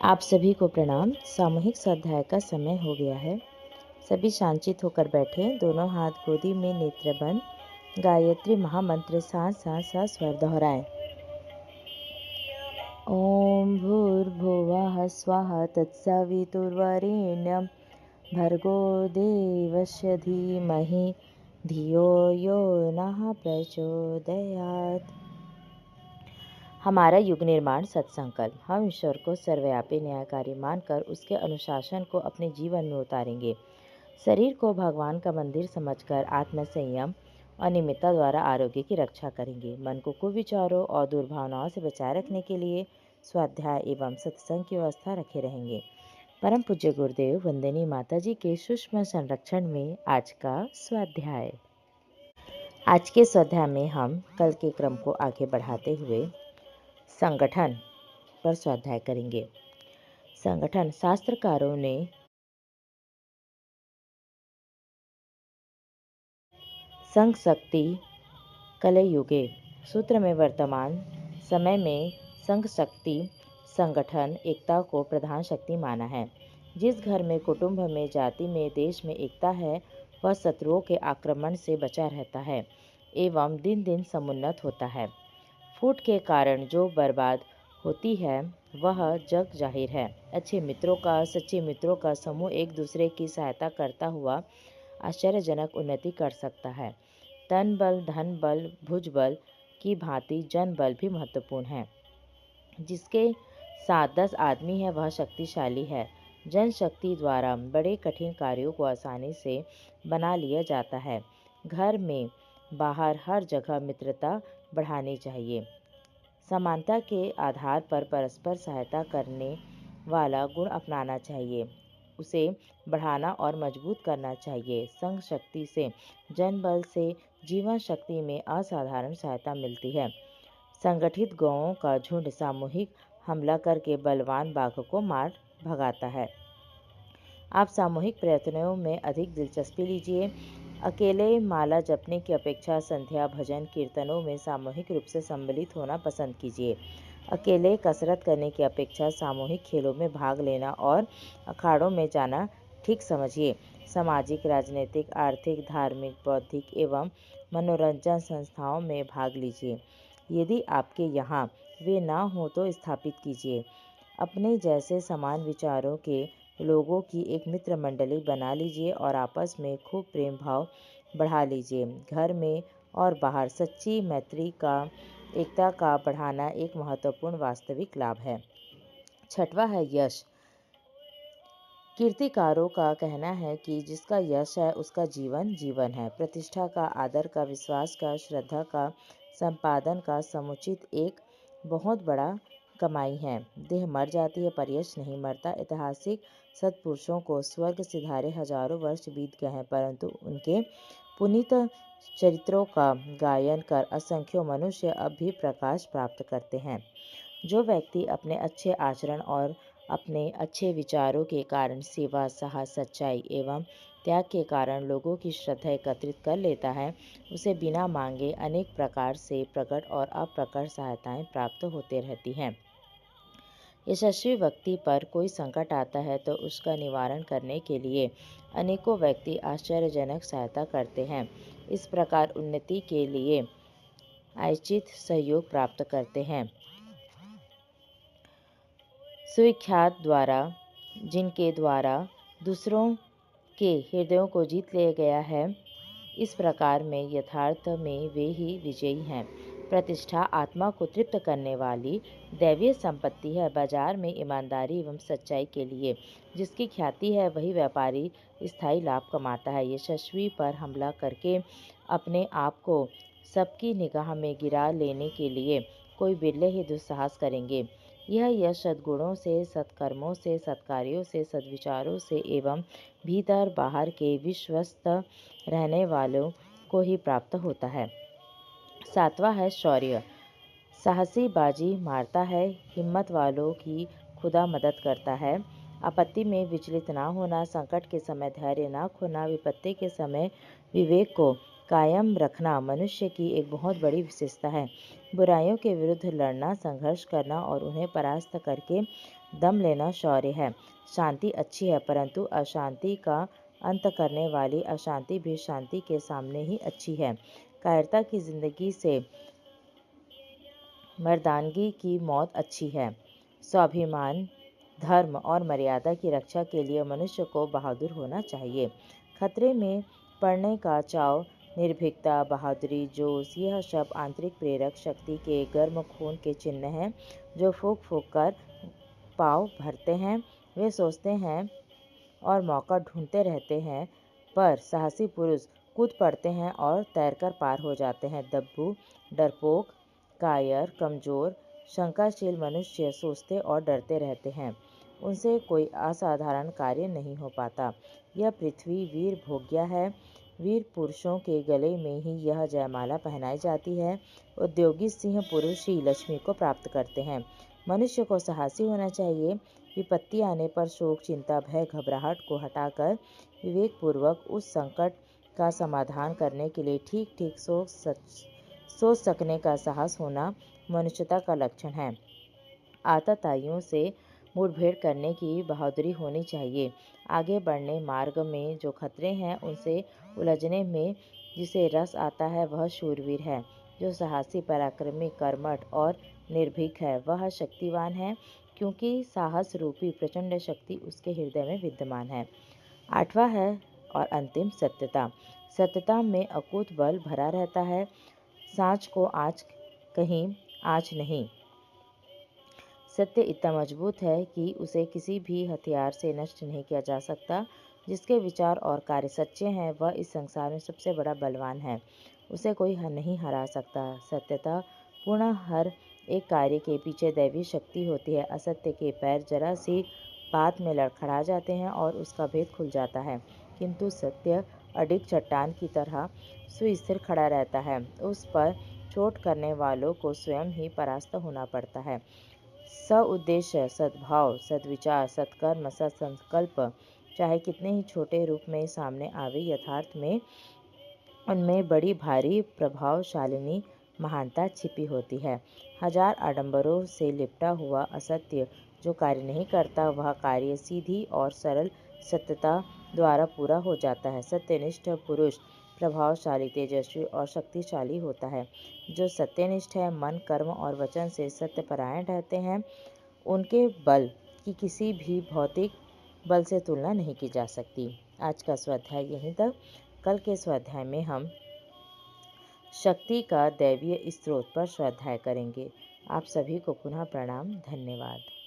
आप सभी को प्रणाम। सामूहिक स्वाध्याय का समय हो गया है। सभी शांतित होकर बैठे, दोनों हाथ गोदी में, नेत्र बंद। गायत्री महामंत्र साथ साथ सा स्वर दोहराएं। ओम भूर्भुवः स्वः तत्सवितुर्वरेण्यं भर्गो देवस्य धीमहि धियो यो नः प्रचोदयात्। हमारा युग निर्माण सत्संकल्प। हम ईश्वर को सर्वव्यापी न्यायकारी मानकर उसके अनुशासन को अपने जीवन में उतारेंगे। शरीर को भगवान का मंदिर समझकर आत्म संयम और निमित्ता द्वारा आरोग्य की रक्षा करेंगे। मन को कुविचारों और दुर्भावनाओं से बचाए रखने के लिए स्वाध्याय एवं सत्संग की व्यवस्था रखे रहेंगे। परम पूज्य गुरुदेव वंदनीय माता जी के सूक्ष्म संरक्षण में आज का स्वाध्याय। आज के स्वाध्याय में हम कल के क्रम को आगे बढ़ाते हुए संगठन पर स्वाध्याय करेंगे। संगठन शास्त्रकारों ने संघ शक्ति कलयुगे सूत्र में वर्तमान समय में संघ शक्ति संगठन एकता को प्रधान शक्ति माना है। जिस घर में, कुटुंब में, जाति में, देश में एकता है वह शत्रुओं के आक्रमण से बचा रहता है एवं दिन दिन समुन्नत होता है। फूट के कारण जो बर्बाद होती है वह जग जाहिर है। अच्छे मित्रों का, सच्चे मित्रों का समूह एक दूसरे की सहायता करता हुआ आश्चर्यजनक उन्नति कर सकता है। तन बल, धन बल, भुज बल की भांति जन बल भी महत्वपूर्ण है। जिसके 7-10 आदमी है वह शक्तिशाली है। जनशक्ति द्वारा बड़े कठिन कार्यों को आसानी से बना लिया जाता है। घर में, बाहर, हर जगह मित्रता बढ़ानी चाहिए। समानता के आधार पर परस्पर सहायता करने वाला गुण अपनाना चाहिए। उसे बढ़ाना और मजबूत करना चाहिए। संघ शक्ति से, जनबल से जीवन शक्ति में असाधारण सहायता मिलती है। संगठित गौओं का झुंड सामूहिक हमला करके बलवान बाघ को मार भगाता है। आप सामूहिक प्रयत्नों में अधिक दिलचस्पी लीजिए। अकेले माला जपने की अपेक्षा संध्या, भजन, कीर्तनों में सामूहिक रूप से सम्मिलित होना पसंद कीजिए। अकेले कसरत करने की अपेक्षा सामूहिक खेलों में भाग लेना और अखाड़ों में जाना ठीक समझिए। सामाजिक, राजनीतिक, आर्थिक, धार्मिक, बौद्धिक एवं मनोरंजन संस्थाओं में भाग लीजिए। यदि आपके यहाँ वे ना हो तो स्थापित कीजिए। अपने जैसे समान विचारों के लोगों की एक मित्र मंडली बना लीजिए और आपस में खूब प्रेम भाव बढ़ा लीजिए। घर में और बाहर सच्ची मैत्री का, एकता का बढ़ाना एक महत्वपूर्ण वास्तविक लाभ है। छठवां है यश। कीर्तिकारों का कहना है कि जिसका यश है उसका जीवन जीवन है। प्रतिष्ठा का, आदर का, विश्वास का, श्रद्धा का, संपादन का समुचित एक बहुत बड़ा कमाई है। देह मर जाती है पर यश नहीं मरता। ऐतिहासिक सत्पुरुषों को स्वर्ग सिधारे हजारों वर्ष बीत गए हैं परंतु उनके पुनीत चरित्रों का गायन कर असंख्यों मनुष्य अब भी प्रकाश प्राप्त करते हैं। जो व्यक्ति अपने अच्छे आचरण और अपने अच्छे विचारों के कारण सेवा, साहस, सच्चाई एवं त्याग के कारण लोगों की श्रद्धा एकत्रित कर लेता है उसे बिना मांगे अनेक प्रकार से प्रकट और अप्रकट सहायताएं प्राप्त होते रहती हैं। यशस्वी व्यक्ति पर कोई संकट आता है तो उसका निवारण करने के लिए अनेकों व्यक्ति आश्चर्यजनक सहायता करते हैं। इस प्रकार उन्नति के लिए आयोजित सहयोग प्राप्त करते हैं। सुविख्यात द्वारा, जिनके द्वारा दूसरों के हृदयों को जीत लिया गया है, इस प्रकार में यथार्थ में वे ही विजयी हैं। प्रतिष्ठा आत्मा को तृप्त करने वाली दैवीय संपत्ति है। बाजार में ईमानदारी एवं सच्चाई के लिए जिसकी ख्याति है वही व्यापारी स्थायी लाभ कमाता है। यशस्वी पर हमला करके अपने आप को सबकी निगाह में गिरा लेने के लिए कोई बिरले ही दुस्साहस करेंगे। यह यश सद्गुणों से, सत्कर्मों से, सत्कार्यों से, सद्विचारों से एवं भीतर बाहर के विश्वस्त रहने वालों को ही प्राप्त होता है। सातवां है शौर्य। साहसी बाजी मारता है, हिम्मत वालों की खुदा मदद करता है। आपत्ति में विचलित ना होना, संकट के समय धैर्य ना खोना, विपत्ति के समय विवेक को कायम रखना मनुष्य की एक बहुत बड़ी विशेषता है। बुराइयों के विरुद्ध लड़ना, संघर्ष करना और उन्हें परास्त करके दम लेना शौर्य है। शांति अच्छी है, परंतु अशांति का अंत करने वाली अशांति भी शांति के सामने ही अच्छी है। कायरता की जिंदगी से मर्दानगी की मौत अच्छी है। स्वाभिमान, धर्म और मर्यादा की रक्षा के लिए मनुष्य को बहादुर होना चाहिए। खतरे में पड़ने का चाव, निर्भीकता, बहादुरी, जोश, यह सब आंतरिक प्रेरक शक्ति के गर्म खून के चिन्ह हैं जो फूंक फूंक कर पाँव भरते हैं। वे सोचते हैं और मौका ढूंढते रहते हैं, पर साहसी पुरुष कूद पड़ते हैं और तैरकर पार हो जाते हैं। दब्बू, डरपोक, कायर, कमजोर, शंकाशील मनुष्य सोचते और डरते रहते हैं। उनसे कोई असाधारण कार्य नहीं हो पाता। यह पृथ्वी वीर भोग्या है। वीर पुरुषों के गले में ही यह जयमाला पहनाई जाती है। उद्योगी सिंह पुरुष ही लक्ष्मी को प्राप्त करते हैं। मनुष्य को साहसी होना चाहिए। विपत्ति आने पर शोक, चिंता, भय, घबराहट को हटाकर विवेकपूर्वक उस संकट का समाधान करने के लिए ठीक ठीक सोच सकने का साहस होना मनुष्यता का लक्षण है। आतताइयों से मुठभेड़ करने की बहादुरी होनी चाहिए। आगे बढ़ने मार्ग में जो खतरे हैं उनसे उलझने में जिसे रस आता है वह शूरवीर है। जो साहसी, पराक्रमी, कर्मठ और निर्भीक है वह शक्तिवान है, क्योंकि साहस रूपी प्रचंड शक्ति उसके हृदय में विद्यमान है। 8वां है और अंतिम, सत्यता। सत्यता में अकूत बल भरा रहता है। सांच को आँच कहीं आँच नहीं। सत्य इतना मजबूत है कि उसे किसी भी हथियार से नष्ट नहीं किया जा सकता। जिसके विचार और कार्य सच्चे हैं वह इस संसार में सबसे बड़ा बलवान है। उसे कोई नहीं हरा सकता। सत्यता पूर्ण हर एक कार्य के पीछे दैवी शक्ति होती है। असत्य के पैर जरा सी बात में लड़खड़ा जाते हैं और उसका भेद खुल जाता है, किंतु सत्य अडिग चट्टान की तरह सुस्थिर खड़ा रहता है। उस पर चोट करने वालों को स्वयं ही परास्त होना पड़ता है। सउद्देश्य, सद्भाव, सद्विचार, सत्कर्म, सत्संकल्प चाहे कितने ही छोटे रूप में सामने आवे, यथार्थ में उनमें बड़ी भारी प्रभावशालिनी महानता छिपी होती है। हजार आडंबरों से लिपटा हुआ असत्य जो कार्य नहीं करता वह कार्य सीधी और सरल सत्यता द्वारा पूरा हो जाता है। सत्यनिष्ठ पुरुष प्रभावशाली, तेजस्वी और शक्तिशाली होता है। जो सत्यनिष्ठ है, मन, कर्म और वचन से सत्यपरायण रहते हैं, उनके बल की किसी भी भौतिक बल से तुलना नहीं की जा सकती। आज का स्वाध्याय यहीं तक। कल के स्वाध्याय में हम शक्ति का दैवीय स्रोत पर स्वाध्याय करेंगे। आप सभी को पुनः प्रणाम। धन्यवाद।